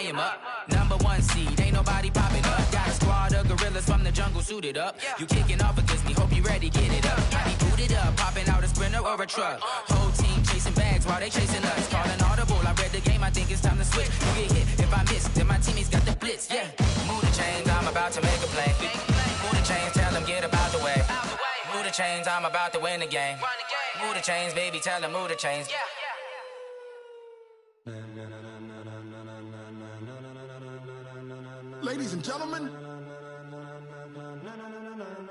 am up. #1 seed, ain't nobody popping up. Got a squad of gorillas from the jungle suited up. You kicking off against me, hope you ready, get it up. I be booted up, popping out a Sprinter or a truck. Whole team chasing bags while they chasing us. Calling audible, I read the game, I think it's time to switch. You get hit, if I miss, then my teammates got the blitz, yeah. Move the chains, I'm about to make a play. Move the chains, tell them get about the way. Move the chains, I'm about to win the game. Move the chains, baby, tell them move the chains. Ladies and gentlemen,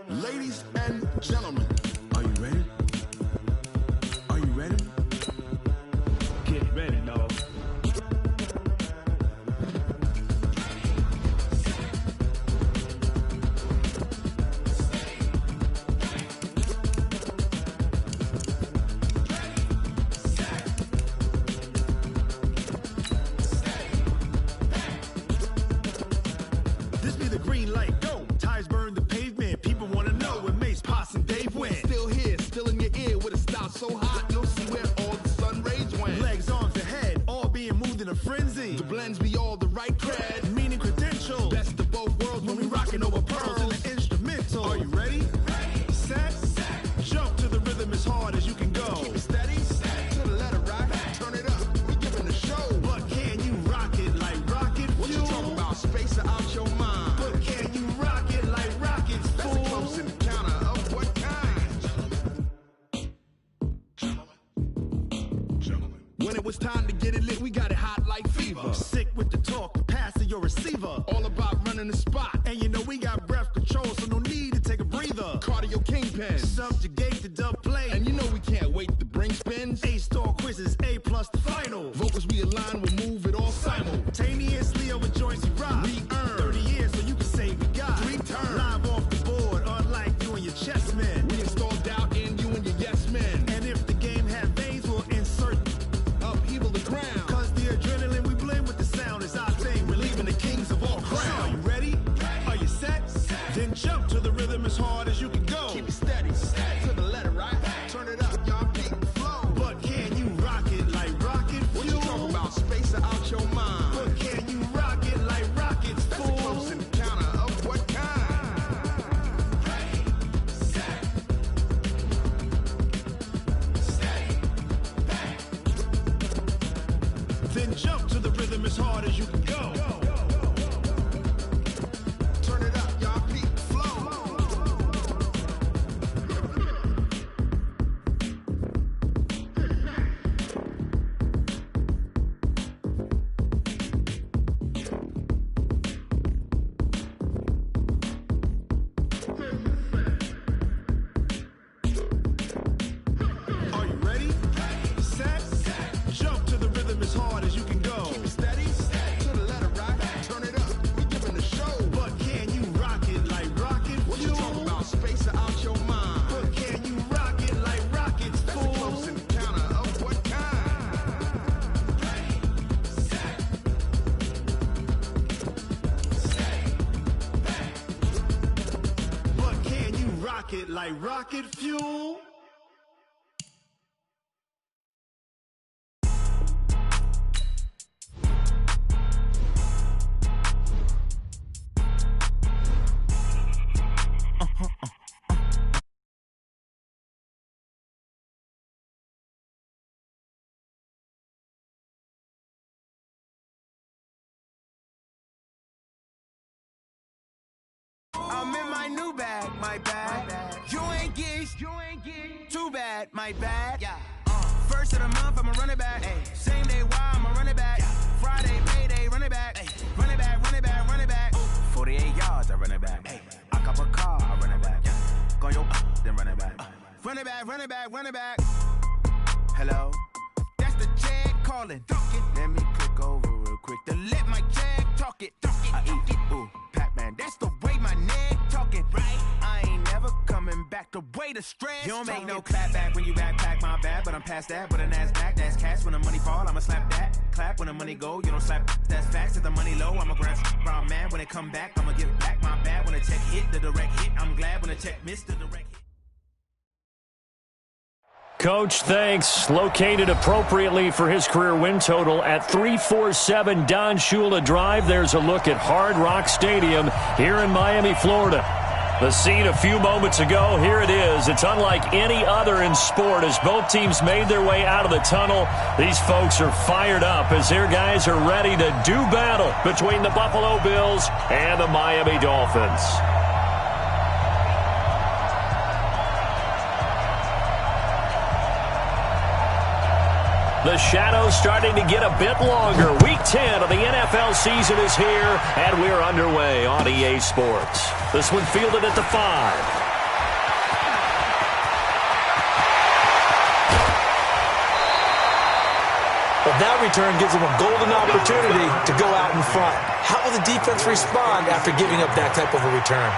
ladies and gentlemen, are you ready? Are you ready? Get ready, dog. This be the green light, go. Tires burn the pavement. People want to know where Mace, Poss, and Dave went. Still here, still in your ear with a style so hot, you'll see where all the sun rays went. Legs, arms, and head, all being moved in a frenzy. The blends be all the right cred, meaning credentials. Best of both worlds when we rocking over pearls in the instrumental. Are you ready? Set, jump to the rhythm as hard as you can go. Keep it steady, to the letter rock, turn it up, we giving the show. But can you rock it like rocket fuel? What you talking about, space or out your mind? But can you rock it like rockets, fool? That's a close encounter of what kind? Gentlemen. When it was time to get it lit, we got it hot like fever. Sick with the talk, passing your receiver. All about running the spot. And you know we got breath control, so no need to take a breather. Cardio kingpin, subjugate the dub play. And you know we can't wait to bring spins. A-star quizzes, A+ the final. Vocals we align, we'll move it all simultaneously over joints we rock. We earn 30 years, so you can say we got 3 turns. Live off the board, unlike you and your chess men. We install doubt in you and your yes men. And if the game had veins, we'll insert upheaval the ground. Cause the adrenaline we blend with the sound is our thing. We're leaving the kings of all crowns. Are you ready? Are you set? Then jump to the rhythm as hard as you can go. Keep it steady, to the letter right. Turn it up, y'all beat the flow. But can you rock it like rocket fuel? What you talking about, space or out your mind? But can you rock it like rockets, fool? That's a close encounter of what kind? Then jump to the rhythm as hard as you can go. Turn it up, y'all beat the flow. Are you ready? Set, jump to the rhythm as hard as you can go. Keep it steady, to the letter right. Turn it up, we giving the show. But can you rock it like rocket fuel? What you talking about, space or out your mind? But can you rock it like rockets, fool? That's a close encounter of what kind? But can you rock it like rocket fuel? I'm in my new bag, my bag. You ain't geek, too bad, my bad. Yeah. First of the month, I'ma run it back. Same day, why I'ma run it back. Friday, payday, run it back. Run it back, run it back, run it back. 48 yards, I run it back. I cop a car, I run it back. Go your then run it back. Run it back, run it back, run it back. Hello, that's the check calling. Let me click over real quick to let my check talk it. I eat it, ooh, Pac-Man. That's the way my neck talking. Right, I ain't never coming back. The way the stress. You don't make no clap back when you backpack, my bad. But I'm past that. But a NASDAQ, that's cash. When the money fall, I'ma slap that. Clap when the money go, you don't slap. That's facts. If the money low, I'ma grab. Brown man, when it come back, I'ma give back my bad. When the check hit, the direct hit. I'm glad when the check missed the direct hit. Coach, thanks. Located appropriately for his career win total at 347 Don Shula Drive. There's a look at Hard Rock Stadium here in Miami, Florida. The scene a few moments ago, here it is. It's unlike any other in sport as both teams made their way out of the tunnel. These folks are fired up as their guys are ready to do battle between the Buffalo Bills and the Miami Dolphins. The shadow's starting to get a bit longer. Week 10 of the NFL season is here, and we're underway on EA Sports. This one fielded at the 5. But that return gives them a golden opportunity to go out in front. How will the defense respond after giving up that type of a return?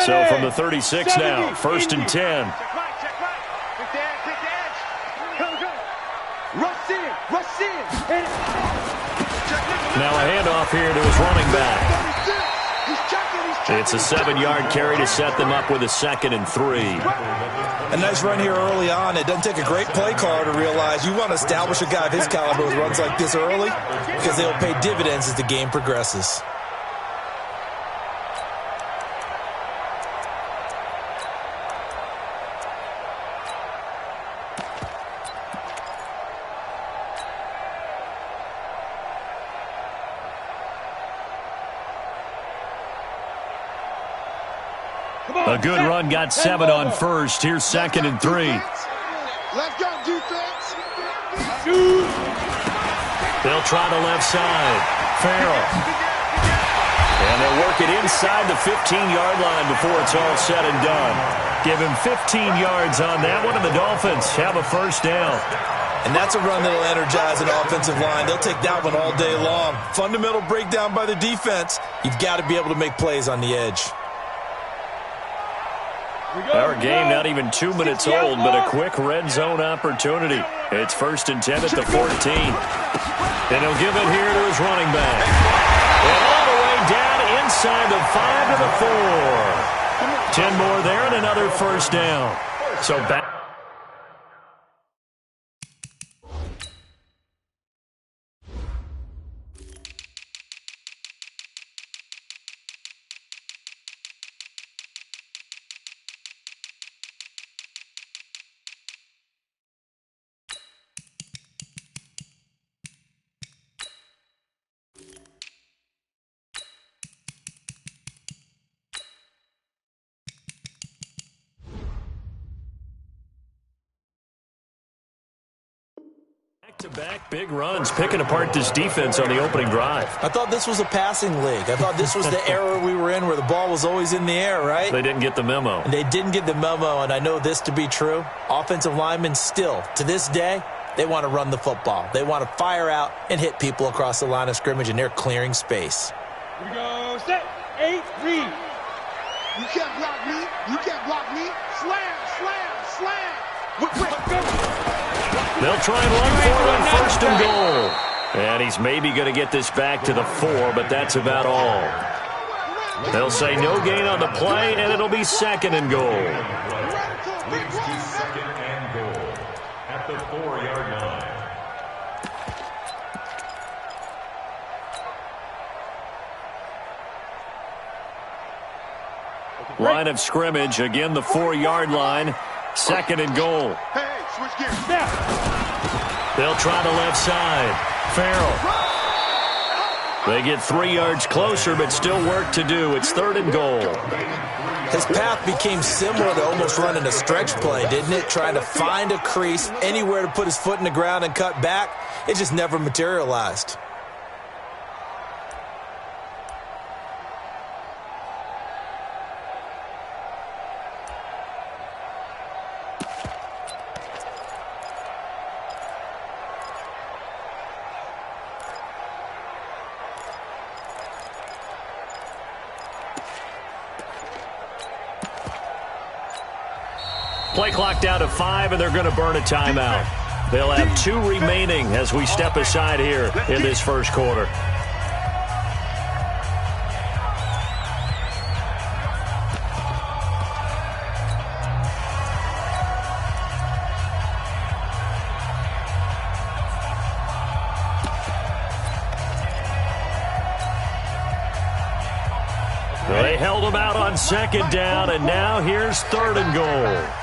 So from the 36 now, 1st and 10. Check right. Quick the edge. Go. Rush in. Now a handoff here to his running back. It's a 7-yard carry to set them up with a 2nd and 3. A nice run here early on. It doesn't take a great play caller to realize you want to establish a guy of his caliber with runs like this early because they'll pay dividends as the game progresses. A good run got 7 on first. Here's 2nd and 3. Let's go, defense. They'll try the left side. Farrell. And they'll work it inside the 15-yard line before it's all said and done. Give him 15 yards on that one, and the Dolphins have a first down. And that's a run that'll energize an offensive line. They'll take that one all day long. Fundamental breakdown by the defense. You've got to be able to make plays on the edge. Our game not even 2 minutes old, but a quick red zone opportunity. It's 1st and 10 at the 14. And he'll give it here to his running back. And all the way down inside the 5 to the 4. 10 more there and another first down. So back. Back-to-back big runs, picking apart this defense on the opening drive. I thought this was a passing league. I thought this was the era we were in where the ball was always in the air, right? They didn't get the memo. And they didn't get the memo, and I know this to be true. Offensive linemen still, to this day, they want to run the football. They want to fire out and hit people across the line of scrimmage, and they're clearing space. Here we go. Set. 8, read. You can't block me. Slam. Go. They'll try and run for it on 1st and goal. And he's maybe going to get this back to the 4, but that's about all. They'll say no gain on the play, and it'll be 2nd and goal. Leads to 2nd and goal at the 4-yard line. Line of scrimmage, again the 4-yard line. 2nd and goal. Hey, switch gears. They'll try the left side. Farrell. They get 3 yards closer, but still work to do. It's 3rd and goal. His path became similar to almost running a stretch play, didn't it? Trying to find a crease, anywhere to put his foot in the ground and cut back. It just never materialized. Play clock down to 5, and they're going to burn a timeout. They'll have 2 remaining as we step aside here in this first quarter. They held him out on second down, and now here's 3rd and goal.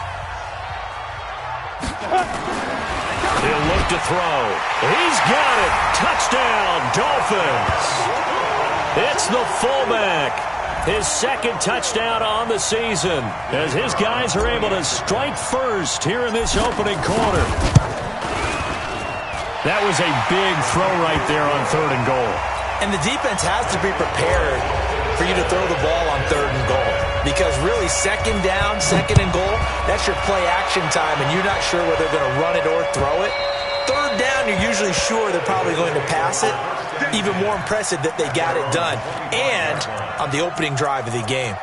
He'll look to throw. He's got it. Touchdown, Dolphins. It's the fullback. His 2nd touchdown on the season as his guys are able to strike first here in this opening quarter. That was a big throw right there on 3rd and goal. And the defense has to be prepared for you to throw the ball on 3rd and goal. Because really, 2nd down, 2nd and goal, that's your play action time, and you're not sure whether they're going to run it or throw it. 3rd down, you're usually sure they're probably going to pass it. Even more impressive that they got it done. And on the opening drive of the game.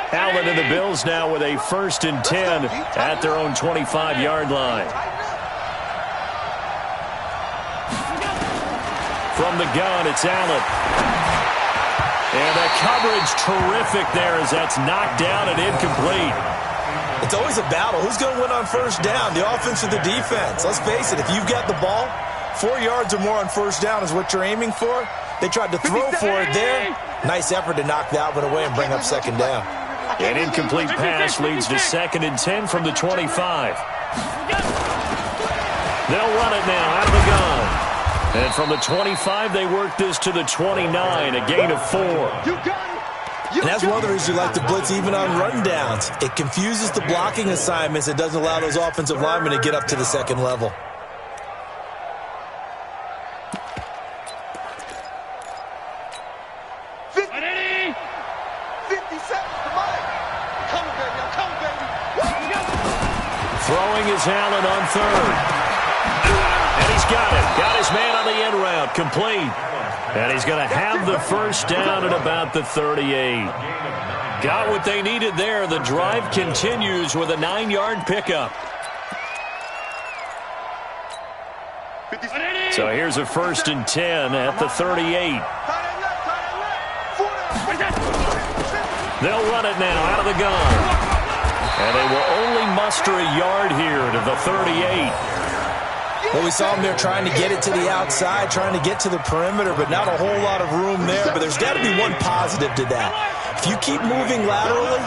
Allen and the Bills now with a 1st and 10 at their own 25-yard line. From the gun, it's Allen. And the coverage terrific there as that's knocked down and incomplete. It's always a battle. Who's going to win on 1st down, the offense or the defense? Let's face it, if you've got the ball, 4 yards or more on 1st down is what you're aiming for. They tried to throw for it there. Nice effort to knock that one away and bring up 2nd down. An incomplete pass leads to 2nd and 10 from the 25. They'll run it now out of the gun. And from the 25, they work this to the 29, a gain of 4. And that's one of the reasons you like to blitz even on run downs. It confuses the blocking assignments. It doesn't allow those offensive linemen to get up to the 2nd level. Throwing is Allen on 3rd. And he's got it. Got his man on the end route. Complete. And he's going to have the 1st down at about the 38. Got what they needed there. The drive continues with a 9-yard pickup. So here's a 1st and 10 at the 38. They'll run it now out of the gun. And they will only muster a yard here to the 38. Well, we saw them there trying to get it to the outside, trying to get to the perimeter, but not a whole lot of room there. But there's got to be one positive to that. If you keep moving laterally,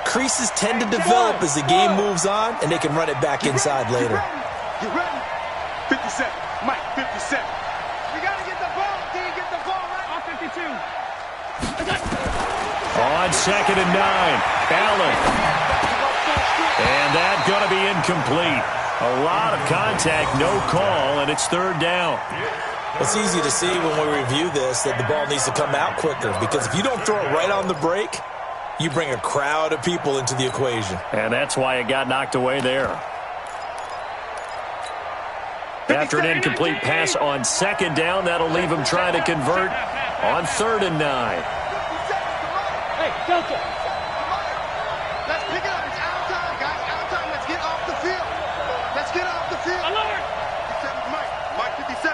creases tend to develop as the game moves on, and they can run it back inside later. You ready? 57. Mike, 57. We got to get the ball. Can you get the ball right? On 52. On 2nd and 9, Allen. And that's going to be incomplete. A lot of contact, no call, and it's 3rd down. It's easy to see when we review this that the ball needs to come out quicker, because if you don't throw it right on the break, you bring a crowd of people into the equation. And that's why it got knocked away there. After an incomplete pass on 2nd down, that'll leave him trying to convert on 3rd and 9. Hey, Delta. Let's pick it up. It's out of time, guys. Out of time. Let's get off the field. Let's get off the field. Alert. 57, Mike 57.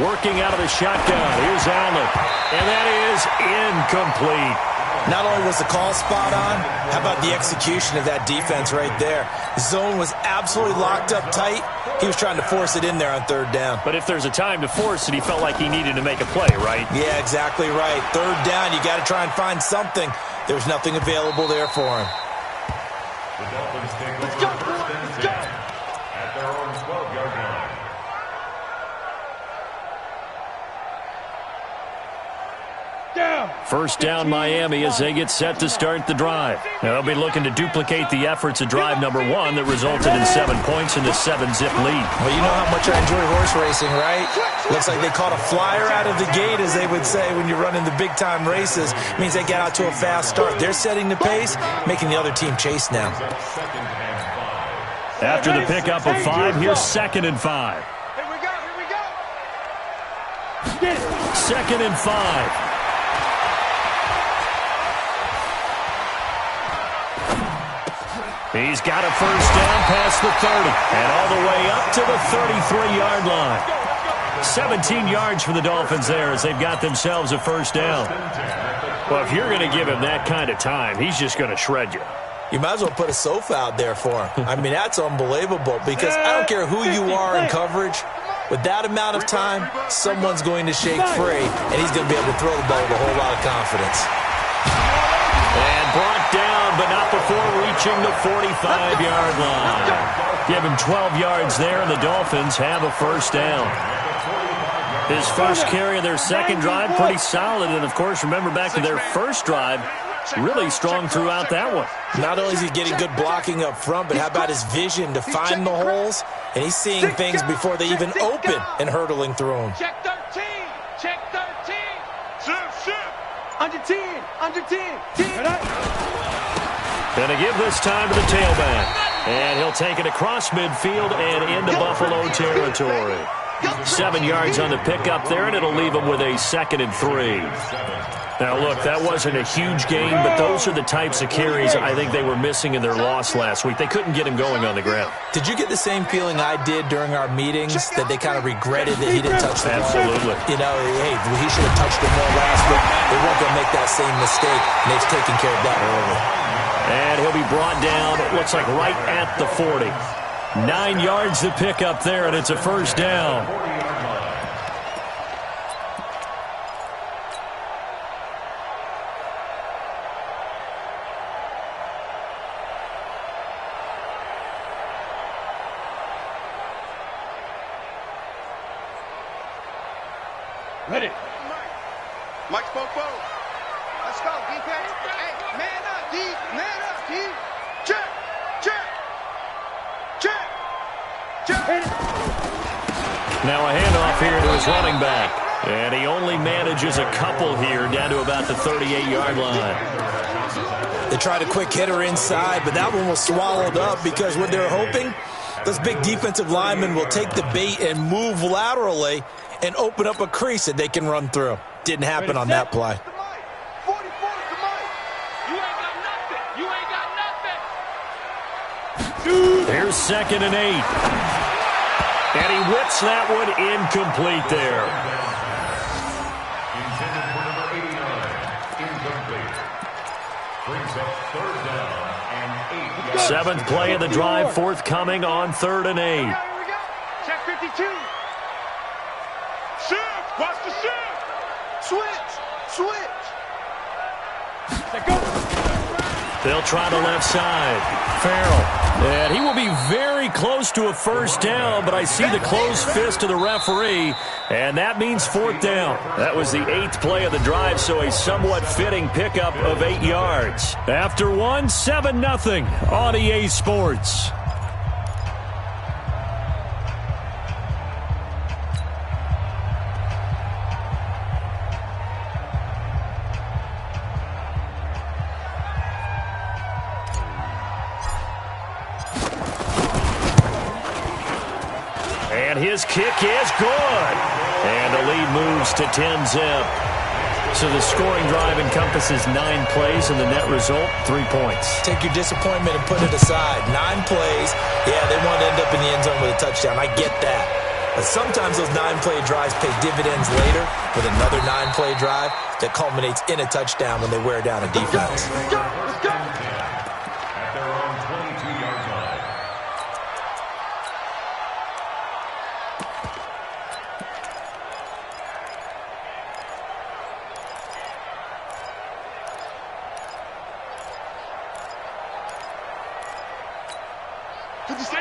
Working out of the shotgun. Here's Allen. And that is incomplete. Not only was the call spot on, how about the execution of that defense right there? The zone was absolutely locked up tight. He was trying to force it in there on 3rd down. But if there's a time to force it, he felt like he needed to make a play, right? Yeah, exactly right. 3rd down, you got to try and find something. There's nothing available there for him. The Dolphins take over first and 10 at their own 12-yard line. First down, Miami, as they get set to start the drive. Now, they'll be looking to duplicate the efforts of drive number 1 that resulted in 7 points in the 7-zip lead. Well, you know how much I enjoy horse racing, right? Looks like they caught a flyer out of the gate, as they would say when you're running the big-time races. It means they get out to a fast start. They're setting the pace, making the other team chase now. After the pickup of 5, here's 2nd and 5. Here we go. 2nd and 5. He's got a first down past the 30 and all the way up to the 33-yard line. 17 yards for the Dolphins there as they've got themselves a first down. Well, if you're going to give him that kind of time, he's just going to shred you. You might as well put a sofa out there for him. I mean, that's unbelievable because I don't care who you are in coverage. With that amount of time, someone's going to shake free, and he's going to be able to throw the ball with a whole lot of confidence. And brought down, but not before reaching the 45-yard line. Give him 12 yards there, and the Dolphins have a first down. His first carry of their second drive, pretty solid. And, of course, remember back to their first drive, really strong throughout that one. Not only is he getting good blocking up front, but how about his vision to find the holes? And he's seeing things before they even open and hurtling through them. Check 13. Check 13. Shift. Under 10. Under 10. 10. Going to give this time to the tailback. And he'll take it across midfield and into Buffalo territory. 7 yards on the pickup there, and it'll leave him with a 2nd and 3. Now, look, that wasn't a huge gain, but those are the types of carries I think they were missing in their loss last week. They couldn't get him going on the ground. Did you get the same feeling I did during our meetings, that they kind of regretted that he didn't touch the ball? Absolutely. You know, hey, he should have touched it more last week. They weren't going to make that same mistake, and they've taken care of that early. And he'll be brought down, it looks like right at the 40. 9 yards to pick up there, and it's a first down. Ready. Mike spoke forward. Let's go, defense. Hey, man up, D. Man up, D. Check. Now a handoff here to his running back. And he only manages a couple here down to about the 38-yard line. They tried a quick hitter inside, but that one was swallowed up because what they're hoping, those big defensive linemen will take the bait and move laterally and open up a crease that they can run through. Didn't happen on that play. Here's 2nd and 8. And he whips that one incomplete there. Intended for number 89. Incomplete. Brings up 3rd down and 8. 7th play of the drive, forthcoming on 3rd and 8. Here we go. Check 52. Shift. Watch the shift. Switch. Let go. They'll try the left side. Farrell. And he will be very close to a first down, but I see the closed fist of the referee, and that means 4th down. That was the 8th play of the drive, so a somewhat fitting pickup of 8 yards. After one, 7-0 on EA Sports. And his kick is good. And the lead moves to 10-zip. So the scoring drive encompasses 9 plays, and the net result, 3 points. Take your disappointment and put it aside. 9 plays. Yeah, they want to end up in the end zone with a touchdown. I get that. But sometimes those 9-play drives pay dividends later with another 9-play drive that culminates in a touchdown when they wear down a defense. At their own 22-yard line.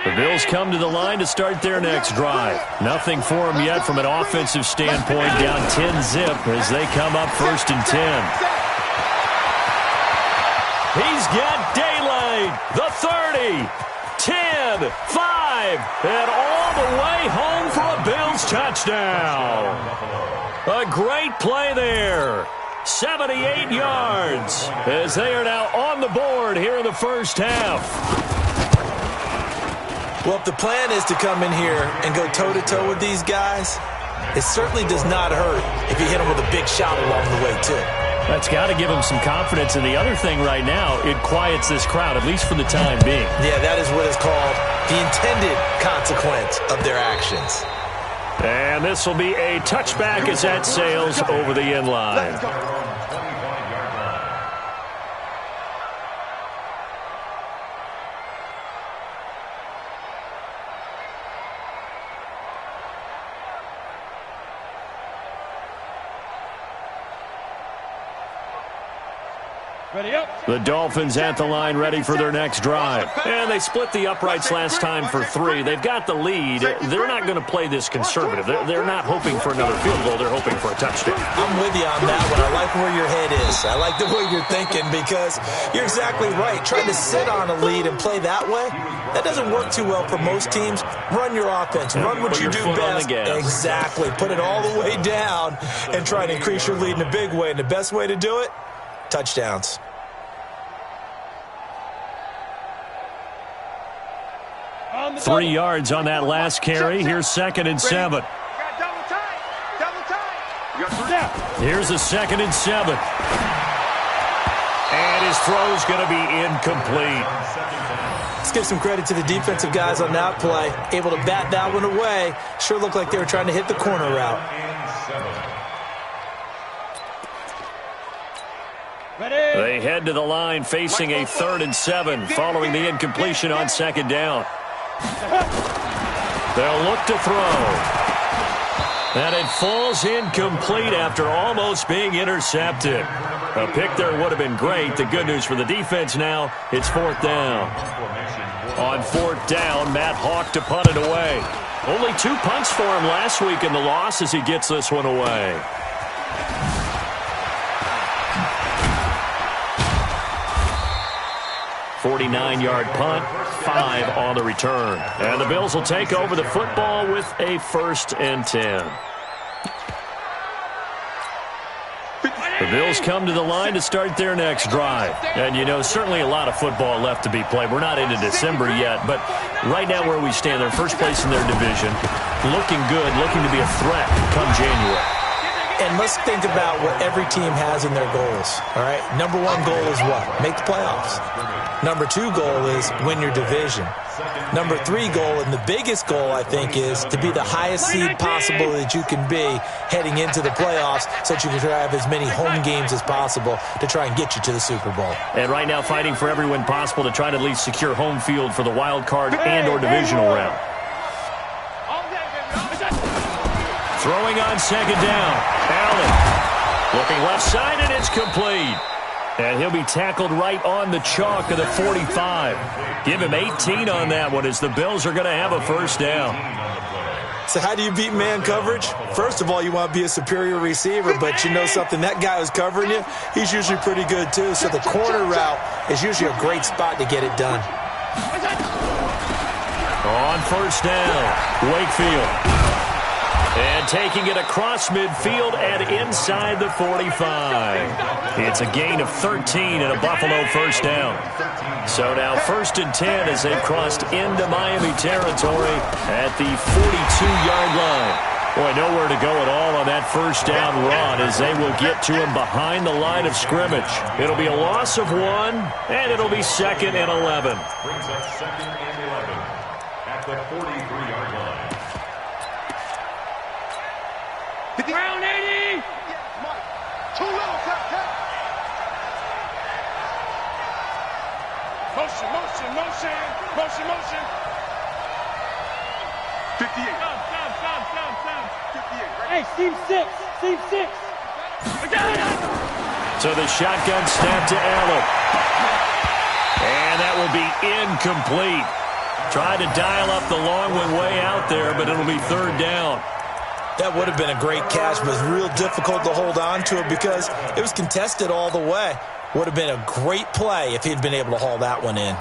The Bills come to the line to start their next drive. Nothing for them yet from an offensive standpoint, down 10-zip as they come up 1st and 10. He's got daylight, the 30, 10, 5, and all the way home for a Bills touchdown. A great play there. 78 yards as they are now on the board here in the first half. Well, if the plan is to come in here and go toe-to-toe with these guys, it certainly does not hurt if you hit them with a big shot along the way, too. That's got to give them some confidence. And the other thing right now, it quiets this crowd, at least for the time being. Yeah, that is what is called the intended consequence of their actions. And this will be a touchback as that sails over the end line. The Dolphins at the line ready for their next drive. And they split the uprights last time for 3. They've got the lead. They're not going to play this conservative. They're not hoping for another field goal. They're hoping for a touchdown. I'm with you on that one. I like where your head is. I like the way you're thinking because you're exactly right. Trying to sit on a lead and play that way, that doesn't work too well for most teams. Run your offense. Run what you do best. Exactly. Put it all the way down and try to increase your lead in a big way. And the best way to do it, touchdowns. 3 yards on that last carry. Here's 2nd and 7. Here's a 2nd and 7. And his throw's going to be incomplete. Let's give some credit to the defensive guys on that play. Able to bat that one away. Sure looked like they were trying to hit the corner route. They head to the line facing a 3rd and 7 following the incompletion on 2nd down. They'll look to throw. And it falls incomplete after almost being intercepted. A pick there would have been great. The good news for the defense now, it's 4th down. On 4th down, Matt Hawk to punt it away. Only 2 punts for him last week in the loss as he gets this one away. 49-yard punt, 5 on the return. And the Bills will take over the football with a 1st and 10. The Bills come to the line to start their next drive. And, you know, certainly a lot of football left to be played. We're not into December yet, but right now where we stand, they're first place in their division, looking good, looking to be a threat come January. And let's think about what every team has in their goals, all right? Number 1 goal is what? Make the playoffs. Number 2 goal is win your division. Number 3 goal, and the biggest goal, I think, is to be the highest seed possible that you can be heading into the playoffs so that you can have as many home games as possible to try and get you to the Super Bowl. And right now fighting for every win possible to try to at least secure home field for the wild card and or divisional round. Throwing on 2nd down. Allen looking left side, and it's complete. And he'll be tackled right on the chalk of the 45. Give him 18 on that one as the Bills are going to have a 1st down. So how do you beat man coverage? First of all, you want to be a superior receiver, but you know something, that guy who's covering you, he's usually pretty good too. So the corner route is usually a great spot to get it done. On 1st down, Wakefield. And taking it across midfield and inside the 45. It's a gain of 13 and a Buffalo 1st down. So now 1st and 10 as they've crossed into Miami territory at the 42-yard line. Boy, nowhere to go at all on that 1st down run as they will get to him behind the line of scrimmage. It'll be a loss of 1, and it'll be 2nd and 11. Brings up 2nd and 11 at the 43-yard line. Round 80! Too low, Motion, motion, motion, motion, motion. 58. Stop. 58. Hey, Steve 6. So the shotgun snap to Allen. And that will be incomplete. Tried to dial up the long one way out there, but it'll be 3rd down. That would have been a great catch, but it was real difficult to hold on to it because it was contested all the way. Would have been a great play if he'd been able to haul that one in.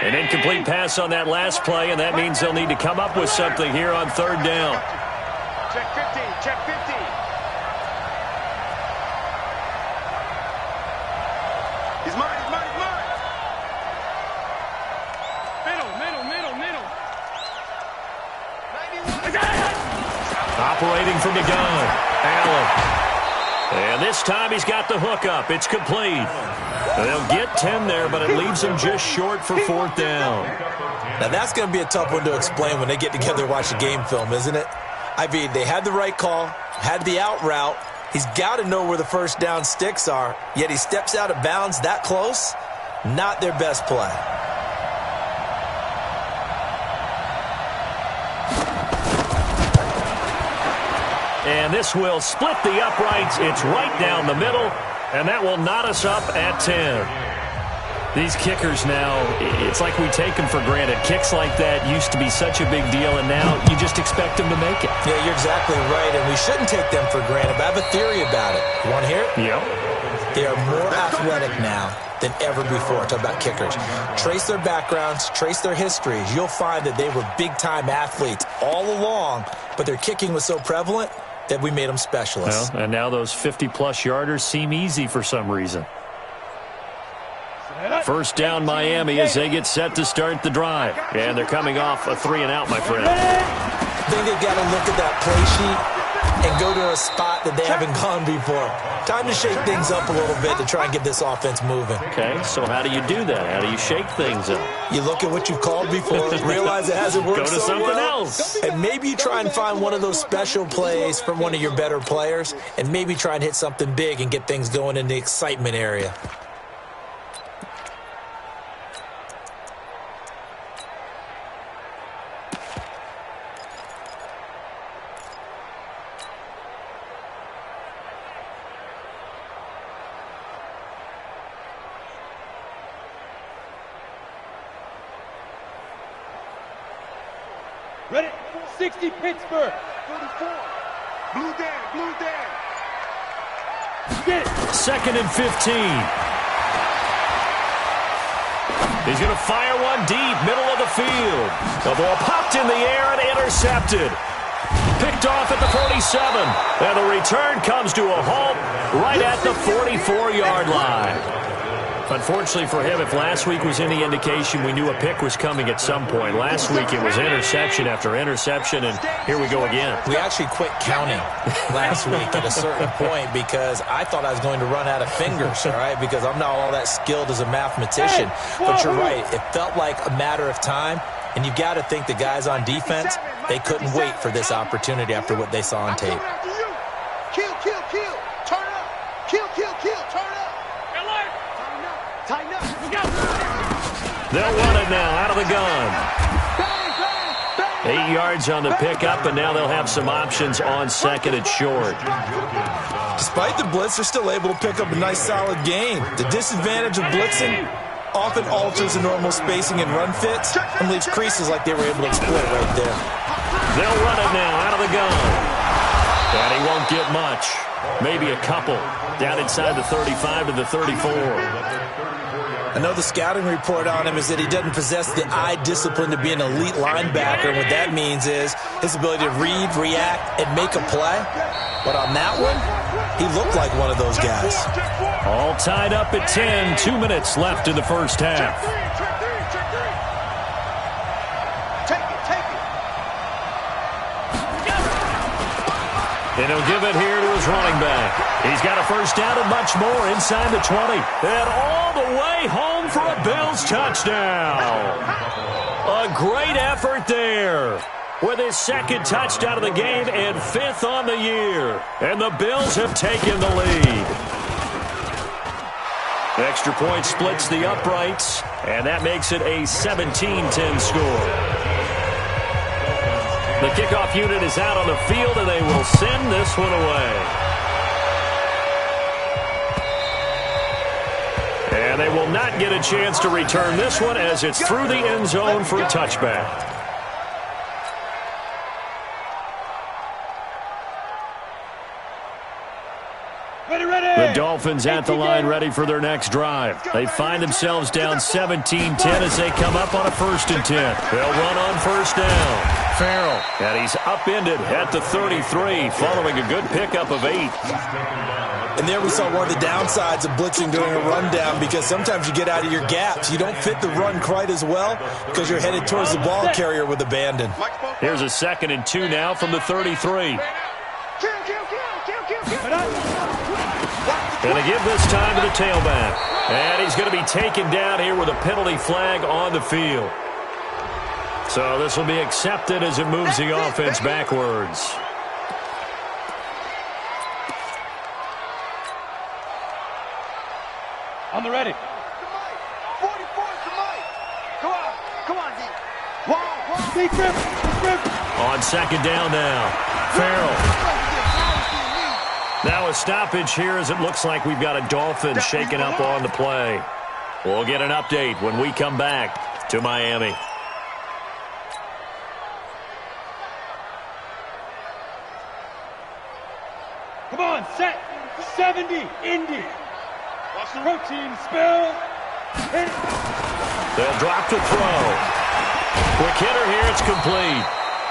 An incomplete pass on that last play, and that means they'll need to come up with something here on 3rd down. Check 50, check 50. operating from the gun. Allen. And this time he's got the hook up. It's complete. They'll get 10 there, but it leaves them just short for 4th down. Now, that's going to be a tough one to explain when they get together and watch the game film, isn't it? I mean, they had the right call, had the out route. He's got to know where the first down sticks are, yet he steps out of bounds that close. Not their best play. And this will split the uprights. It's right down the middle, and that will knot us up at 10. These kickers now, it's like we take them for granted. Kicks like that used to be such a big deal, and now you just expect them to make it. Yeah, you're exactly right, and we shouldn't take them for granted, but I have a theory about it. You want to hear it? Yep. They are more athletic now than ever before. Talk about kickers. Trace their backgrounds, trace their histories. You'll find that they were big-time athletes all along, but their kicking was so prevalent that we made them specialists. Well, and now those 50-plus yarders seem easy for some reason. First down Miami as they get set to start the drive. And they're coming off a 3-and-out, my friend. I think they've got to look at that play sheet and go to a spot that they haven't gone before. Time to shake things up a little bit to try and get this offense moving. Okay, so how do you do that? How do you shake things up? You look at what you've called before, realize it hasn't worked Go to so something well, else. and maybe you try and find one of those special plays from one of your better players, and maybe try and hit something big and get things going in the excitement area. Ready? 60 Pittsburgh. 34. Blue Dan, Blue Dan. Get it. 2nd and 15. He's going to fire one deep, middle of the field. The ball popped in the air and intercepted. Picked off at the 47. And the return comes to a halt right at the 44-yard line. Unfortunately for him, if last week was any indication, we knew a pick was coming at some point. Last week it was interception after interception, and here we go again. We actually quit counting last week at a certain point because I thought I was going to run out of fingers, all right, because I'm not all that skilled as a mathematician. But you're right. It felt like a matter of time, and you've got to think the guys on defense, they couldn't wait for this opportunity after what they saw on tape. Kill, kill, kill. Turn up. Kill, kill, kill. Turn up. Tighten up. They'll run it now out of the gun. 8 yards on the pickup, and now they'll have some options on 2nd and short. Despite the blitz, they're still able to pick up a nice, solid gain. The disadvantage of blitzing often alters the normal spacing and run fits and leaves creases like they were able to exploit right there. They'll run it now out of the gun. And he won't get much. Maybe a couple. Down inside the 35 to the 34. I know the scouting report on him is that he doesn't possess the eye discipline to be an elite linebacker. And what that means is his ability to read, react, and make a play. But on that one, he looked like one of those guys. All tied up at 10. 2 minutes left in the first half. And he'll give it here to his running back. He's got a first down and much more inside the 20. And all the way home for a Bills touchdown. A great effort there with his 2nd touchdown of the game and 5th on the year. And the Bills have taken the lead. Extra point splits the uprights, and that makes it a 17-10 score. The kickoff unit is out on the field, and they will send this one away. And they will not get a chance to return this one as it's through the end zone for a touchback. The Dolphins at the line ready for their next drive. They find themselves down 17-10 as they come up on a 1st and 10. They'll run on first down. Farrell, and he's upended at the 33 following a good pickup of 8. And there we saw one of the downsides of blitzing during a rundown because sometimes you get out of your gaps. You don't fit the run quite as well because you're headed towards the ball carrier with abandon. Here's a 2nd and 2 now from the 33. Going to give this time to the tailback. And he's going to be taken down here with a penalty flag on the field. So this will be accepted as it moves the offense backwards. On the ready. 44 to Mike. Come on, D. On second down now. Farrell. Now a stoppage here as it looks like we've got a Dolphin shaken up on the play. We'll get an update when we come back to Miami. Come on, set. 70, Indy. Watch the routine, spill. Hit. They'll drop the throw. Quick hitter here, it's complete.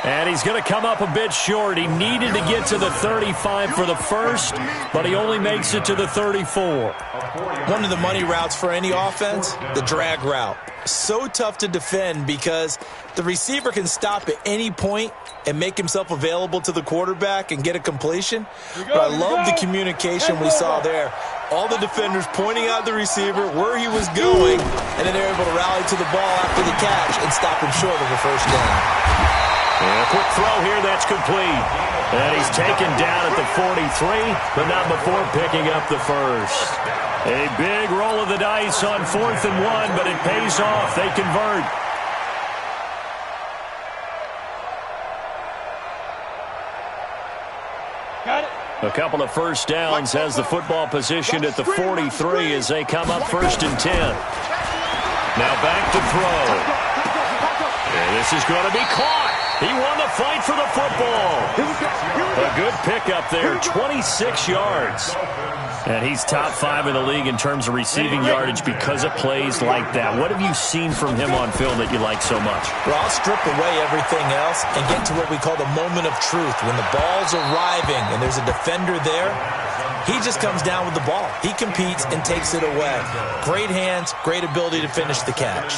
And he's going to come up a bit short. He needed to get to the 35 for the first, but he only makes it to the 34. One of the money routes for any offense, the drag route. So tough to defend because the receiver can stop at any point and make himself available to the quarterback and get a completion. But I love the communication we saw there. All the defenders pointing out the receiver, where he was going, and then they're able to rally to the ball after the catch and stop him short of a first down. And a quick throw here, that's complete. And he's taken down at the 43, but not before picking up the first. A big roll of the dice on 4th and 1, but it pays off. They convert. Got it. A couple of first downs has the football positioned at the 43 as they come up 1st and 10. Now back to throw. And this is going to be caught. He won the fight for the football. A good pickup there, 26 yards. And he's top 5 in the league in terms of receiving yardage because of plays like that. What have you seen from him on film that you like so much? Well, I'll strip away everything else and get to what we call the moment of truth. When the ball's arriving and there's a defender there, he just comes down with the ball. He competes and takes it away. Great hands, great ability to finish the catch.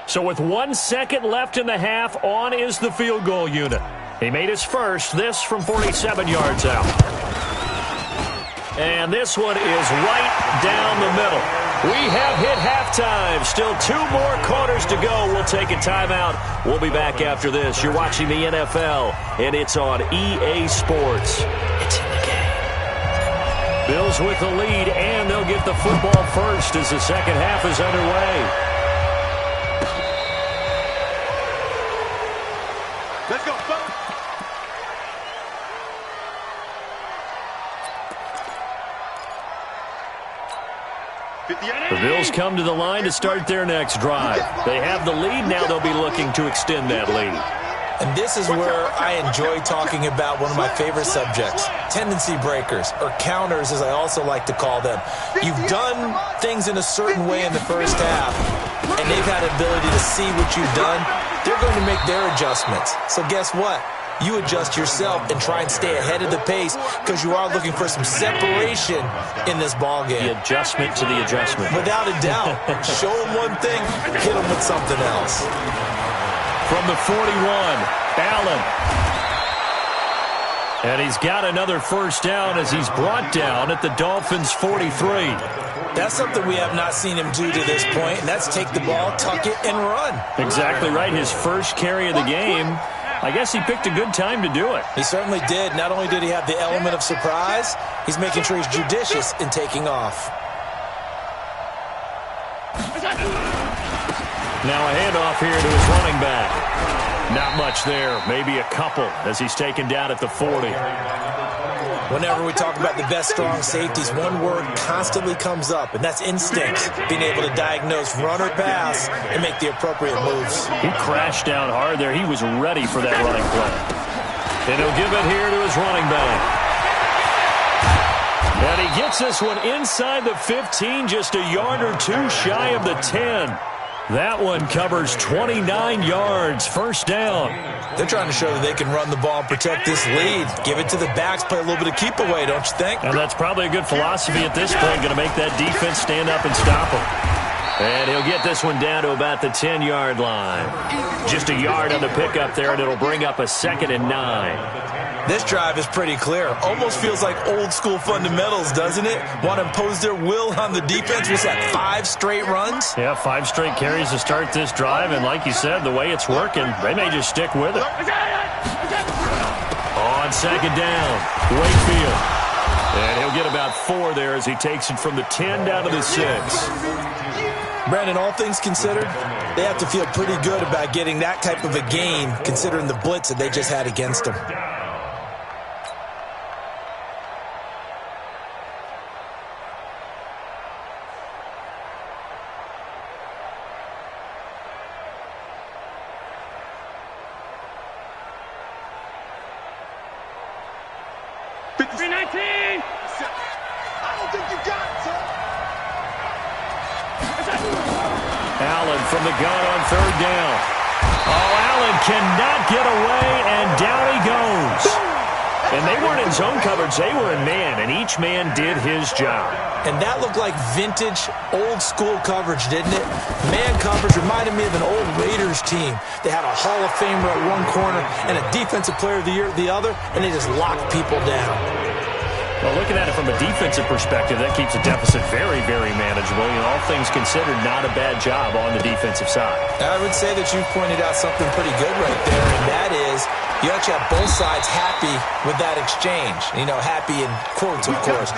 So with 1 second left in the half, on is the field goal unit. He made his first, this from 47 yards out. And this one is right down the middle. We have hit halftime. Still 2 more quarters to go. We'll take a timeout. We'll be back after this. You're watching the NFL, and it's on EA Sports. It's in the game. Bills with the lead, and they'll get the football first as the second half is underway. Let's go, folks. The Bills come to the line to start their next drive. They have the lead. Now they'll be looking to extend that lead. And this is where I enjoy talking about one of my favorite subjects, tendency breakers, or counters as I also like to call them. You've done things in a certain way in the first half, and they've had an ability to see what you've done. They're going to make their adjustments. So guess what? You adjust yourself and try and stay ahead of the pace because you are looking for some separation in this ball game. The adjustment to the adjustment. Without a doubt. Show them one thing, hit them with something else. From the 41, Allen. And he's got another first down as he's brought down at the Dolphins' 43. That's something we have not seen him do to this point, and that's take the ball, tuck it, and run. Exactly right. His first carry of the game. I guess he picked a good time to do it. He certainly did. Not only did he have the element of surprise, he's making sure he's judicious in taking off. Now a handoff here to his running back. Not much there. Maybe a couple as he's taken down at the 40. Whenever we talk about the best strong safeties, one word constantly comes up, and that's instinct. Being able to diagnose run or pass and make the appropriate moves. He crashed down hard there. He was ready for that running play. And he'll give it here to his running back. And he gets this one inside the 15, just a yard or two shy of the 10. That one covers 29 yards, first down. They're trying to show that they can run the ball and protect this lead. Give it to the backs, play a little bit of keep away, don't you think? And that's probably a good philosophy at this point, going to make that defense stand up and stop them. And he'll get this one down to about the 10-yard line. Just a yard on the pickup there, and it'll bring up a 2nd and 9. This drive is pretty clear. Almost feels like old-school fundamentals, doesn't it? Want to impose their will on the defense. Was that 5 straight runs? Yeah, 5 straight carries to start this drive, and like you said, the way it's working, they may just stick with it. On 2nd down, Wakefield. And he'll get about 4 there as he takes it from the 10 down to the 6. Brandon, all things considered, they have to feel pretty good about getting that type of a gain, considering the blitz that they just had against them. Allen from the gun on 3rd down. Oh, Allen cannot get away, and down he goes. And they weren't in zone coverage. They were in man, and each man did his job. And that looked like vintage, old-school coverage, didn't it? Man coverage reminded me of an old Raiders team. They had a Hall of Famer at one corner and a Defensive Player of the Year at the other, and they just locked people down. Well, looking at it from a defensive perspective, that keeps the deficit very, very manageable. You know, all things considered, not a bad job on the defensive side. I would say that you pointed out something pretty good right there, and that is you actually have both sides happy with that exchange. You know, happy in quotes, of course.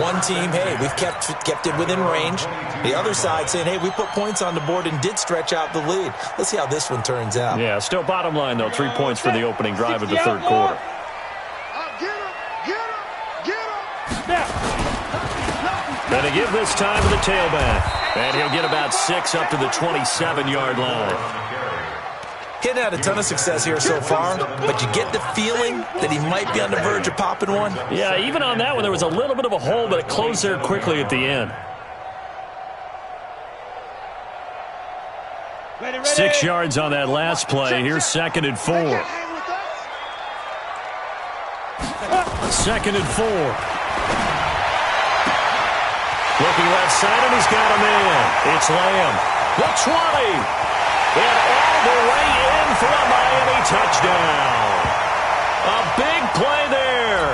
One team, hey, we've kept it within range. The other side saying, hey, we put points on the board and did stretch out the lead. Let's see how this one turns out. Yeah, still bottom line, though, 3 points for the opening drive of the 3rd quarter. And to give this time to the tailback. And he'll get about 6 up to the 27-yard line. He hadn't had a ton of success here so far, but you get the feeling that he might be on the verge of popping one. Yeah, even on that one, there was a little bit of a hole, but it closed there quickly at the end. 6 yards on that last play. Here's 2nd and 4. 2nd and 4. Looking left side, and he's got a man. It's Lamb. The 20. And all the way in for a Miami touchdown. A big play there.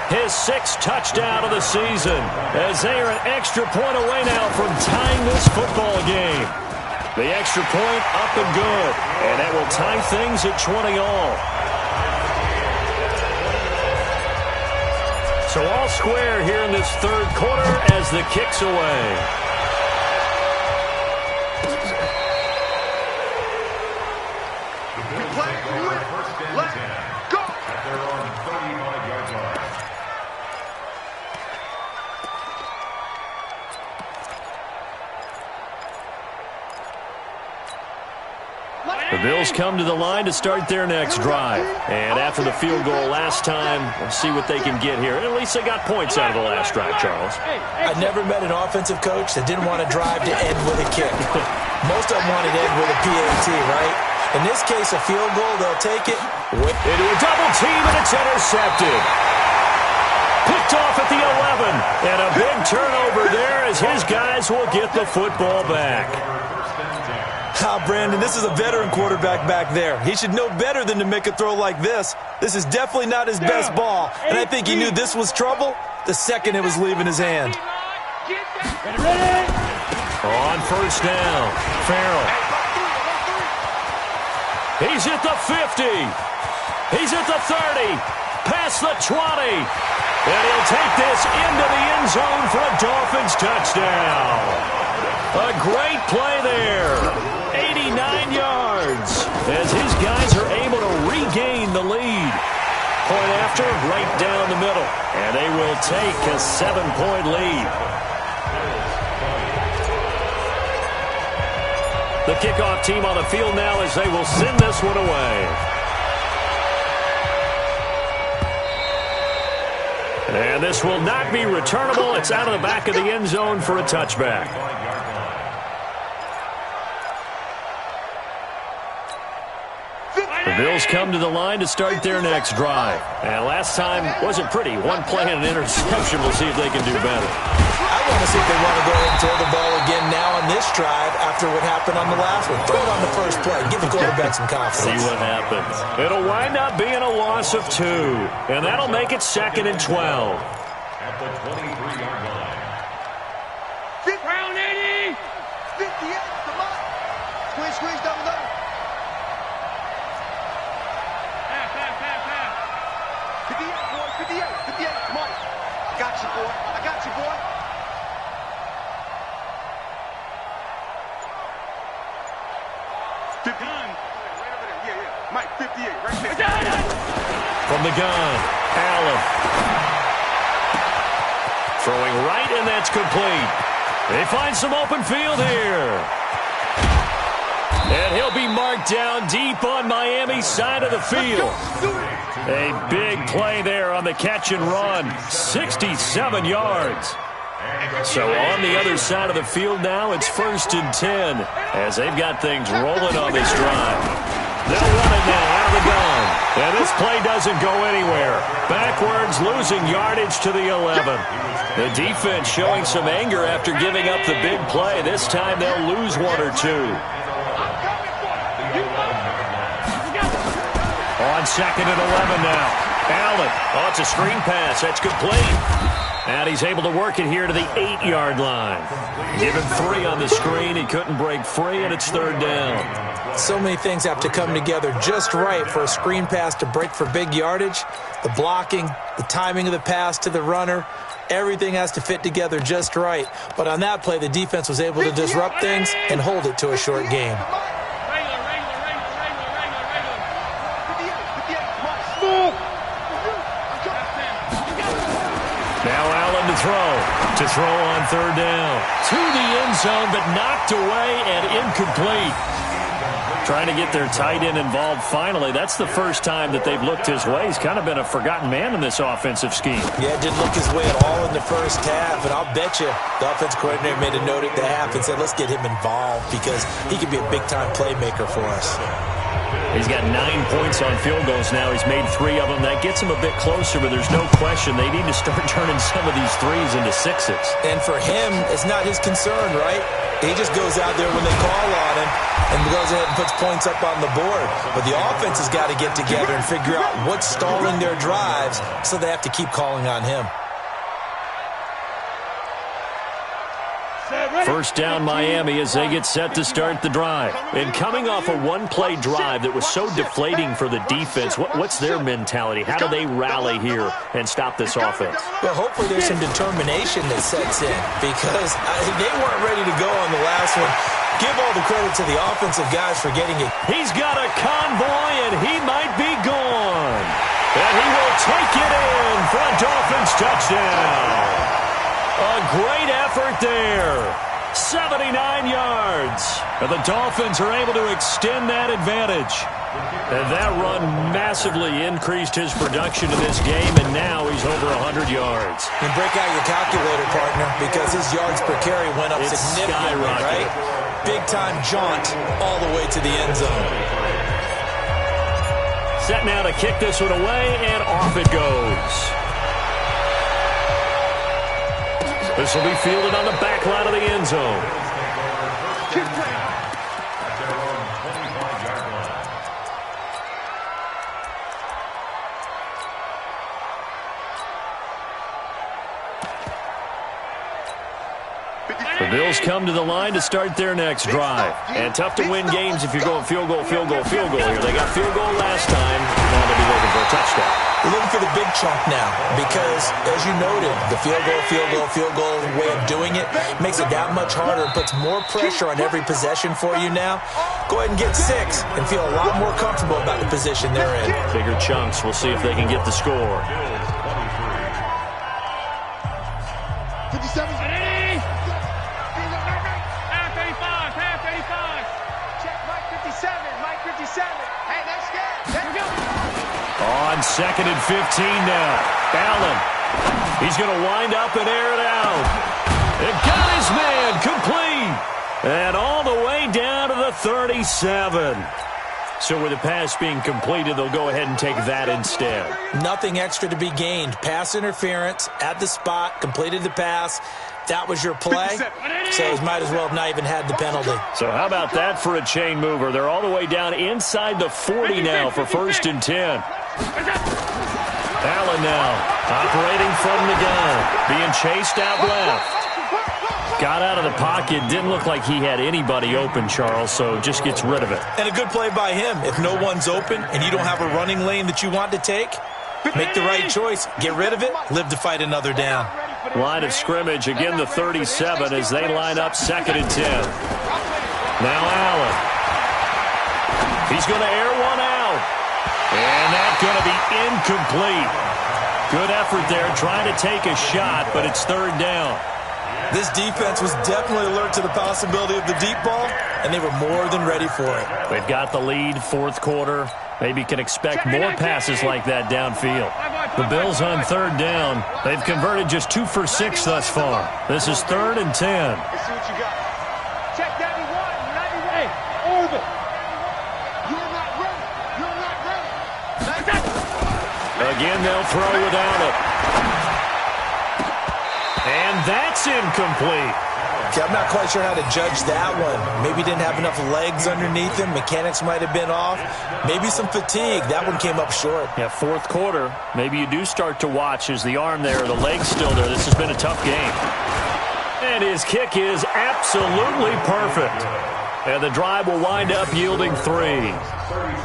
His 6th touchdown of the season, as they are an extra point away now from tying this football game. The extra point up and good, and that will tie things at 20 all. So all square here in this 3rd quarter as the kick's away. The Bills come to the line to start their next drive. And after the field goal last time, we'll see what they can get here. At least they got points out of the last drive, Charles. I never met an offensive coach that didn't want to drive to end with a kick. Most of them wanted to end with a PAT, right? In this case, a field goal, they'll take it. Into a double team, and it's intercepted. Picked off at the 11. And a big turnover there as his guys will get the football back. Brandon, this is a veteran quarterback back there. He should know better than to make a throw like this. This is definitely not his best ball, and I think he knew this was trouble the second it was leaving his hand. On 1st down, Farrell. He's at the 50. He's at the 30. Past the 20. And he'll take this into the end zone for a Dolphins touchdown. A great play there. 89 yards as his guys are able to regain the lead. Point after, right down the middle. And they will take a 7-point lead. The kickoff team on the field now as they will send this one away. And this will not be returnable. It's out of the back of the end zone for a touchback. The Bills come to the line to start their next drive. And last time wasn't pretty. One play and an interception. We'll see if they can do better. I want to see if they want to go ahead and throw the ball again now on this drive after what happened on the last one. Throw it on the first play. Give the quarterback some confidence. See what happens. It'll wind up being a loss of 2. And that'll make it 2nd and 12. At the 23-yard line. Round 80. 58. Come on. Squeeze, double. Half. 58, boy. 58. Come on. I got you, boy. Gun. Right over there. Yeah. Mike, 58. Right there. From the gun, Allen. Throwing right, and that's complete. They find some open field here. And he'll be marked down deep on Miami's side of the field. A big play there on the catch and run. 67 yards. So on the other side of the field now, it's 1st and 10 as they've got things rolling on this drive. They'll run it now out of the gun. And this play doesn't go anywhere. Backwards, losing yardage to the 11. The defense showing some anger after giving up the big play. This time they'll lose 1 or 2. On 2nd and 11 now. Allen. Oh, it's a screen pass. That's complete. And he's able to work it here to the 8-yard line. Given 3 on the screen, he couldn't break free, and it's 3rd down. So many things have to come together just right for a screen pass to break for big yardage. The blocking, the timing of the pass to the runner, everything has to fit together just right. But on that play, the defense was able to disrupt things and hold it to a short game. Now Allen to throw on 3rd down. To the end zone, but knocked away and incomplete. Trying to get their tight end involved finally. That's the first time that they've looked his way. He's kind of been a forgotten man in this offensive scheme. Yeah, didn't look his way at all in the first half, and I'll bet you the offense coordinator made a note at the half and said, let's get him involved because he could be a big-time playmaker for us. He's got 9 points on field goals now. He's made 3 of them. That gets him a bit closer, but there's no question they need to start turning some of these 3s into 6s. And for him, it's not his concern, right? He just goes out there when they call on him and goes ahead and puts points up on the board. But the offense has got to get together and figure out what's stalling their drives, so they have to keep calling on him. First down Miami as they get set to start the drive. And coming off a one-play drive that was so deflating for the defense, what's their mentality? How do they rally here and stop this offense? Well, hopefully there's some determination that sets in because they weren't ready to go on the last one. Give all the credit to the offensive guys for getting it. He's got a convoy, and he might be gone. And he will take it in for a Dolphins touchdown. A great effort there. 79 yards. And the Dolphins are able to extend that advantage. And that run massively increased his production in this game, and now he's over 100 yards. And break out your calculator, partner, because his yards per carry went up significantly, right? Big-time jaunt all the way to the end zone. Set now to kick this one away, and off it goes. This will be fielded on the back line of the end zone. The Bills come to the line to start their next drive. And tough to win games if you're going field goal here. They got field goal last time. Now they'll be looking for a touchdown. We're looking for the big chunk now because, as you noted, the field goal way of doing it makes it that much harder and puts more pressure on every possession for you now. Go ahead and get 6 and feel a lot more comfortable about the position they're in. Bigger chunks. We'll see if they can get the score. 57. On 2nd and 15 now. Allen. He's going to wind up and air it out. And got his man complete. And all the way down to the 37. So with the pass being completed, they'll go ahead and take that instead. Nothing extra to be gained. Pass interference at the spot, completed the pass. That was your play, so you might as well have not even had the penalty. So how about that for a chain mover? They're all the way down inside the 40 now for 1st and 10. Allen now operating from the gun, being chased out left. Got out of the pocket, didn't look like he had anybody open, Charles, so just gets rid of it. And a good play by him. If no one's open and you don't have a running lane that you want to take, make the right choice. Get rid of it, live to fight another down. Line of scrimmage, again the 37 as they line up 2nd and 10. Now Allen. He's going to air one out. And that's going to be incomplete. Good effort there, trying to take a shot, but it's 3rd down. This defense was definitely alert to the possibility of the deep ball, and they were more than ready for it. They've got the lead, 4th quarter. Maybe can expect more passes like that downfield. The Bills on 3rd down. They've converted just 2 for 6 thus far. This is 3rd and 10. Let's see what you got. Check 91, 98, over. You're not ready. You're not ready. Again, they'll throw without it. And that's incomplete. Okay, I'm not quite sure how to judge that one. Maybe didn't have enough legs underneath him. Mechanics might have been off. Maybe some fatigue. That one came up short. Yeah, 4th quarter. Maybe you do start to watch as the arm there, the leg's still there. This has been a tough game. And his kick is absolutely perfect. And the drive will wind up yielding 3.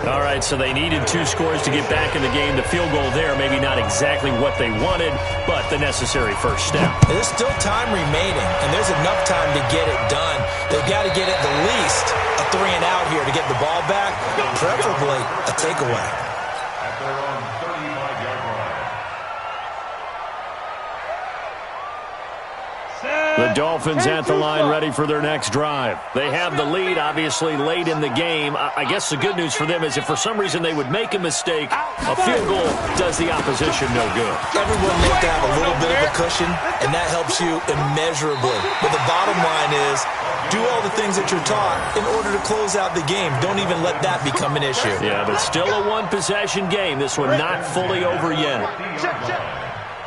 All right, so they needed 2 scores to get back in the game. The field goal there, maybe not exactly what they wanted, but the necessary first step. There's still time remaining, and there's enough time to get it done. They've got to get at the least a 3 and out here to get the ball back, preferably a takeaway. At their own 35-yard line. The Dolphins at the line ready for their next drive. They have the lead, obviously, late in the game. I guess the good news for them is if for some reason they would make a mistake, a field goal does the opposition no good. Everyone looked to have a little bit of a cushion, and that helps you immeasurably. But the bottom line is, do all the things that you're taught in order to close out the game. Don't even let that become an issue. Yeah, but still a one-possession game. This one not fully over yet. Check, check.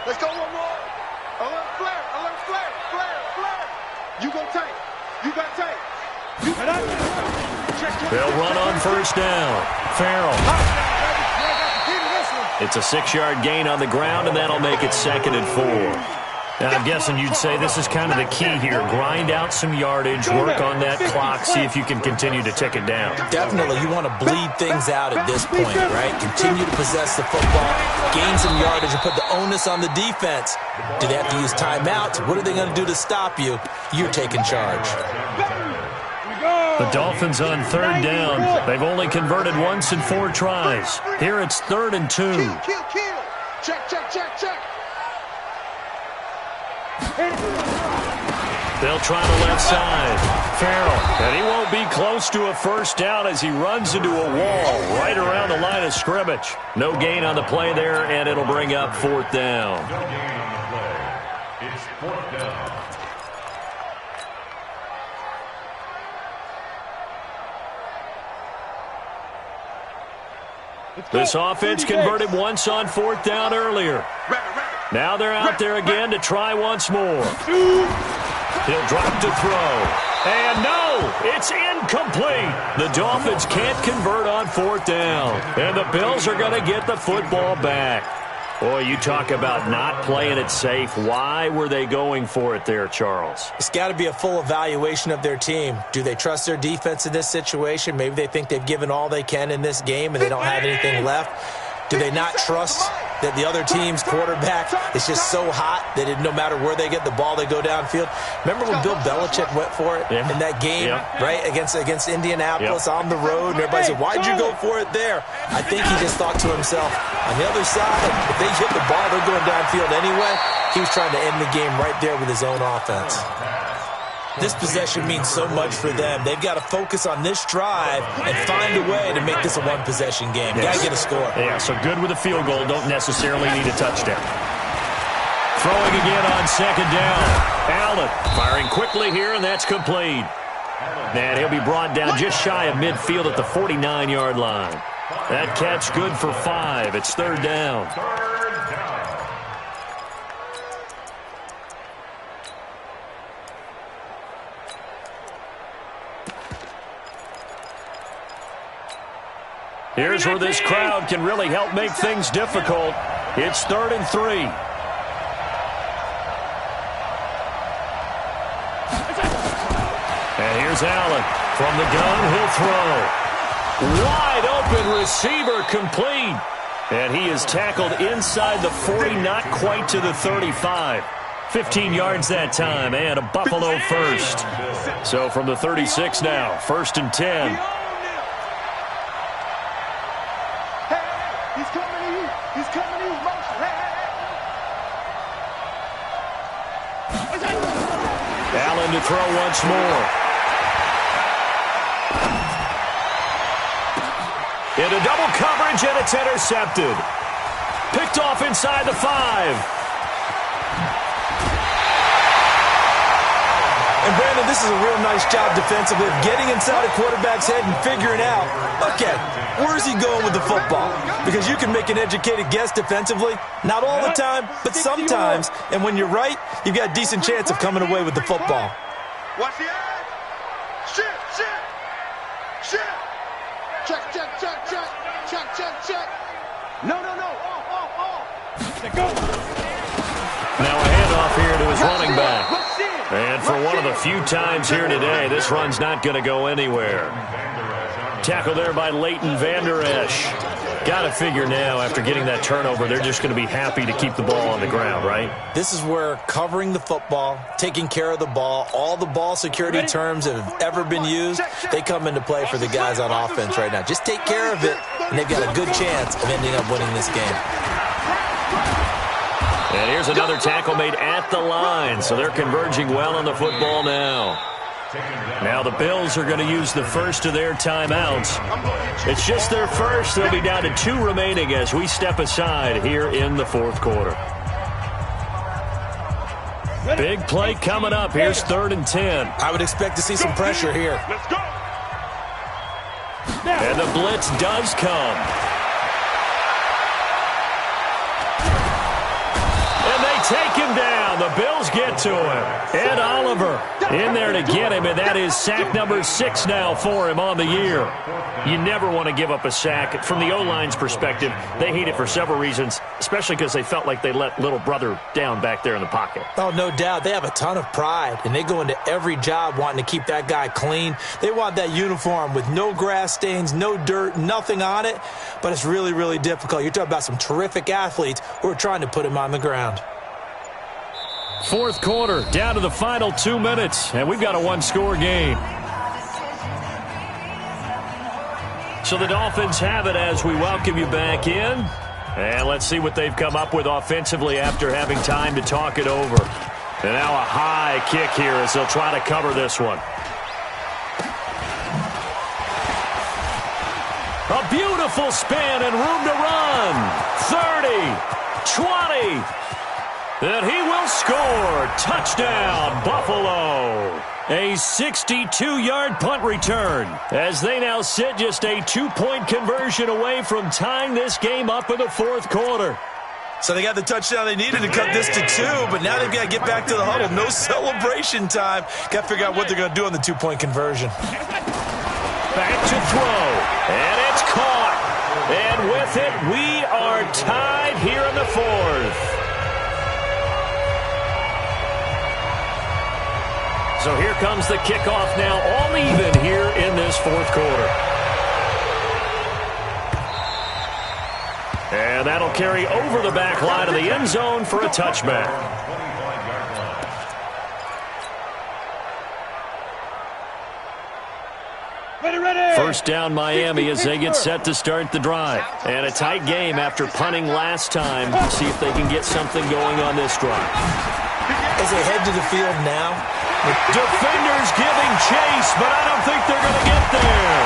Let's go one more. Alert flare, alert flare, flare, flare. You go tank. You got tank. They'll run on 1st down. Farrell. It's a 6-yard gain on the ground, and that'll make it 2nd and 4. Now, I'm guessing you'd say this is kind of the key here. Grind out some yardage, work on that clock, see if you can continue to tick it down. Definitely. You want to bleed things out at this point, right? Continue to possess the football, gain some yardage, and put the onus on the defense. Do they have to use timeouts? What are they going to do to stop you? You're taking charge. The Dolphins on 3rd down. They've only converted once in 4 tries. Here it's 3rd and 2. Kill, kill, kill. Check, check, check, check. They'll try the left side. Farrell, and he won't be close to a 1st down as he runs into a wall right around the line of scrimmage. No gain on the play there, and it'll bring up 4th down. No gain on the play. It's 4th down. This offense converted once on 4th down earlier. Now they're out there again to try once more. He'll drop to throw. And no, it's incomplete. The Dolphins can't convert on 4th down. And the Bills are going to get the football back. Boy, you talk about not playing it safe. Why were they going for it there, Charles? It's got to be a full evaluation of their team. Do they trust their defense in this situation? Maybe they think they've given all they can in this game and they don't have anything left. Do they not trust that the other team's quarterback is just so hot that no matter where they get the ball, they go downfield? Remember when Bill Belichick went for it in that game, right, against Indianapolis on the road? And everybody said, why'd you go for it there? I think he just thought to himself, on the other side, if they hit the ball, they're going downfield anyway. He was trying to end the game right there with his own offense. This possession means so much for them. They've got to focus on this drive and find a way to make this a one-possession game. Got to get a score. Yeah, so good with a field goal. Don't necessarily need a touchdown. Throwing again on 2nd down. Allen firing quickly here, and that's complete. And he'll be brought down just shy of midfield at the 49-yard line. That catch good for 5. It's third down. Here's where this crowd can really help make things difficult. It's 3rd and 3. And here's Allen. From the gun, he'll throw. Wide open receiver complete. And he is tackled inside the 40, not quite to the 35. 15 yards that time, and a Buffalo first. So from the 36 now, 1st and 10. He's coming to you. He's coming to you. Allen to throw once more. Into double coverage, and it's intercepted. Picked off inside the 5. And, Brandon, this is a real nice job defensively of getting inside a quarterback's head and figuring out, okay, where's he going with the football? Because you can make an educated guess defensively. Not all the time, but sometimes. And when you're right, you've got a decent chance of coming away with the football. Watch the eye. Shit. Check. No. Now a handoff here to his running back. And for one of the few times here today, this run's not going to go anywhere. Tackle there by Leighton Vander Esch. Got to figure now, after getting that turnover, they're just going to be happy to keep the ball on the ground, right? This is where covering the football, taking care of the ball, all the ball security terms that have ever been used, they come into play for the guys on offense right now. Just take care of it, and they've got a good chance of ending up winning this game. And here's another tackle made at the line, so they're converging well on the football now. Now the Bills are going to use the first of their timeouts. It's just their first. They'll be down to 2 remaining as we step aside here in the 4th quarter. Big play coming up. Here's 3rd and 10. I would expect to see some pressure here. Let's go. And the blitz does come. Take him down. The Bills get to him. Ed Oliver in there to get him, and that is sack number 6 now for him on the year. You never want to give up a sack. From the O-line's perspective, they hate it for several reasons, especially because they felt like they let little brother down back there in the pocket. Oh, no doubt. They have a ton of pride, and they go into every job wanting to keep that guy clean. They want that uniform with no grass stains, no dirt, nothing on it, but it's really, really difficult. You're talking about some terrific athletes who are trying to put him on the ground. 4th quarter, down to the final 2 minutes, and we've got a 1-score game. So the Dolphins have it as we welcome you back in. And let's see what they've come up with offensively after having time to talk it over. And now a high kick here as they'll try to cover this one. A beautiful spin and room to run. 30, 20. And he will score. Touchdown, Buffalo. A 62-yard punt return as they now sit just a 2-point conversion away from tying this game up in the 4th quarter. So they got the touchdown they needed to cut this to 2, but now they've got to get back to the huddle. No celebration time. Got to figure out what they're going to do on the 2-point conversion. Back to throw, and it's caught. And with it, we are tied here in the 4th. So here comes the kickoff now, all even here in this 4th quarter. And that'll carry over the back line of the end zone for a touchback. First down Miami as they get set to start the drive. And a tight game after punting last time. See if they can get something going on this drive. As they head to the field now, defenders giving chase, but I don't think they're going to get there.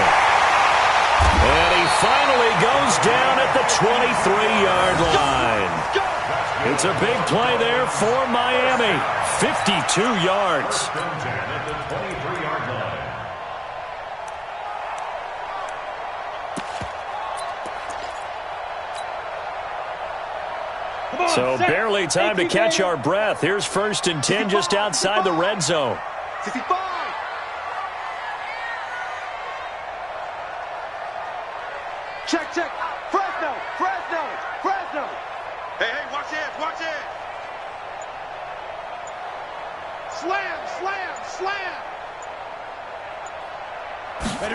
And he finally goes down at the 23-yard line. It's a big play there for Miami. 52 yards. So barely time to catch our breath. Here's 1st and 10 just outside the red zone. 65. Check, check. Fresno, Fresno, Fresno. Hey, watch it, watch it. Slam, slam, slam.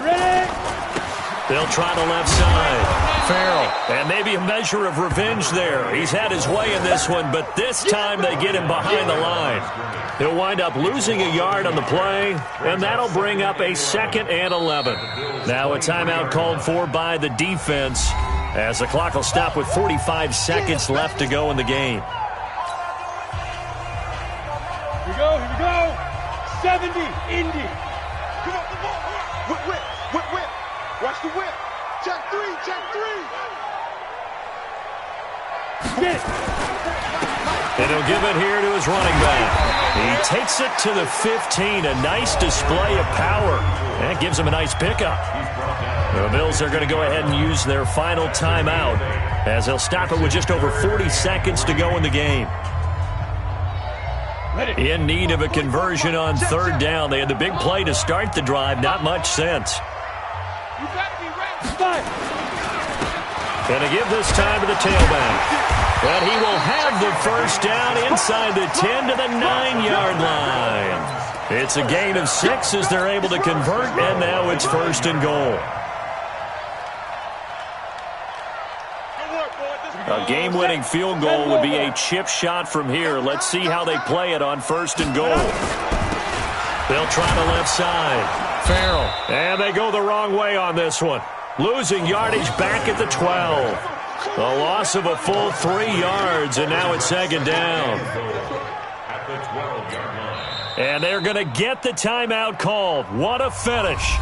Ready. They'll try the left side. Farrell. And maybe a measure of revenge there. He's had his way in this one, but this time they get him behind the line. He'll wind up losing a yard on the play, and that'll bring up a 2nd and 11. Now a timeout called for by the defense as the clock will stop with 45 seconds left to go in the game. Here we go. 70, Indy. Come on, come on. Whip, whip, whip. Watch the whip. Check 3, check 3. Get it. And he'll give it here to his running back. He takes it to the 15. A nice display of power. That gives him a nice pickup. The Bills are going to go ahead and use their final timeout as they'll stop it with just over 40 seconds to go in the game. In need of a conversion on 3rd down. They had the big play to start the drive. Not much sense. You better be ready. Going to give this time to the tailback. And he will have the 1st down inside the 10 to the 9-yard line. It's a gain of 6 as they're able to convert, and now it's 1st and goal. A game-winning field goal would be a chip shot from here. Let's see how they play it on 1st and goal. They'll try the left side. Farrell. And they go the wrong way on this one. Losing yardage back at the 12. A loss of a full 3 yards, and now it's 2nd down. And they're going to get the timeout called. What a finish.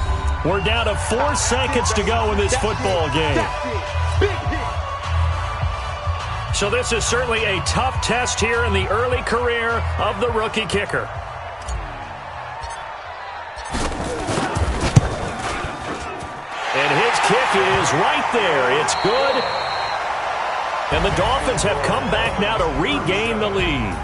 We're down to 4 seconds to go in this football game. So this is certainly a tough test here in the early career of the rookie kicker. And his kick is right there. It's good. And the Dolphins have come back now to regain the lead.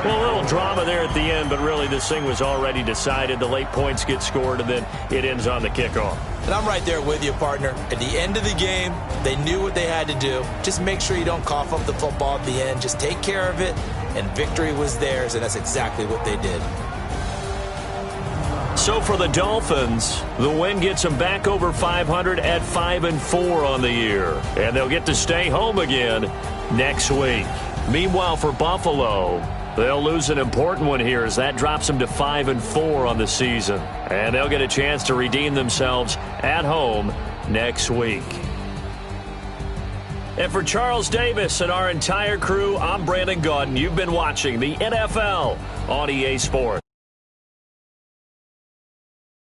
Well, a little drama there at the end, but really this thing was already decided. The late points get scored, and then it ends on the kickoff. And I'm right there with you, partner. At the end of the game, they knew what they had to do. Just make sure you don't cough up the football at the end. Just take care of it, and victory was theirs, and that's exactly what they did. So for the Dolphins, the win gets them back over 500 at 5-4 on the year. And they'll get to stay home again next week. Meanwhile, for Buffalo, they'll lose an important one here as that drops them to 5-4 on the season. And they'll get a chance to redeem themselves at home next week. And for Charles Davis and our entire crew, I'm Brandon Gaudin. You've been watching the NFL on EA Sports.